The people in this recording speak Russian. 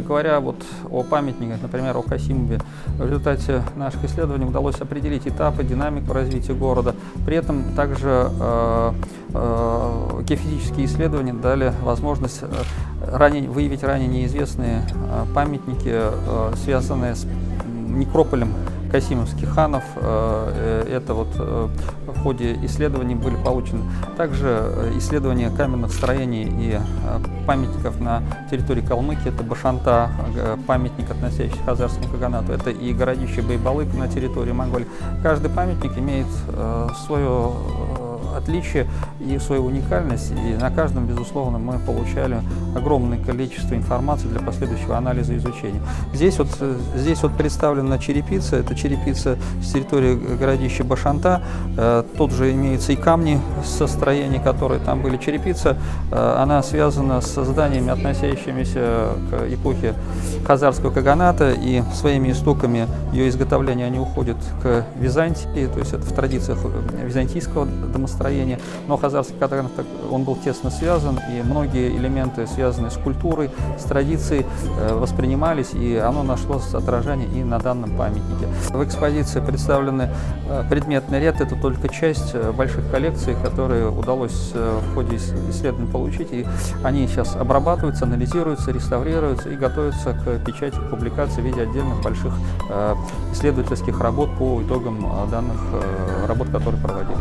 говоря вот о памятниках, например, о Касимове, в результате наших исследований удалось определить этапы, динамику развития города. При этом также геофизические исследования дали возможность выявить ранее неизвестные памятники, связанные с некрополем касимовских ханов. Это вот в ходе исследований были получены. Также исследования каменных строений и памятников на территории Калмыкии. Это Башанта, памятник, относящийся к хазарскому каганату. Это и городище Байбалык на территории Монголии. Каждый памятник имеет свое отличие и свою уникальность, и на каждом, безусловно, мы получали огромное количество информации для последующего анализа и изучения. Здесь вот представлена черепица, это черепица с территории городища Башанта, тут же имеются и камни со строений, которые там были. Черепица, она связана с зданиями, относящимися к эпохе хазарского каганата, и своими истоками ее изготовления они уходят к Византии, то есть это в традициях византийского домостроения. Но хазарский каганат, он был тесно связан, и многие элементы, связанные с культурой, с традицией, воспринимались, и оно нашло отражение и на данном памятнике. В экспозиции представлены предметный ряд, это только часть больших коллекций, которые удалось в ходе исследований получить, и они сейчас обрабатываются, анализируются, реставрируются и готовятся к печати, к публикации в виде отдельных больших исследовательских работ по итогам данных работ, которые проводились.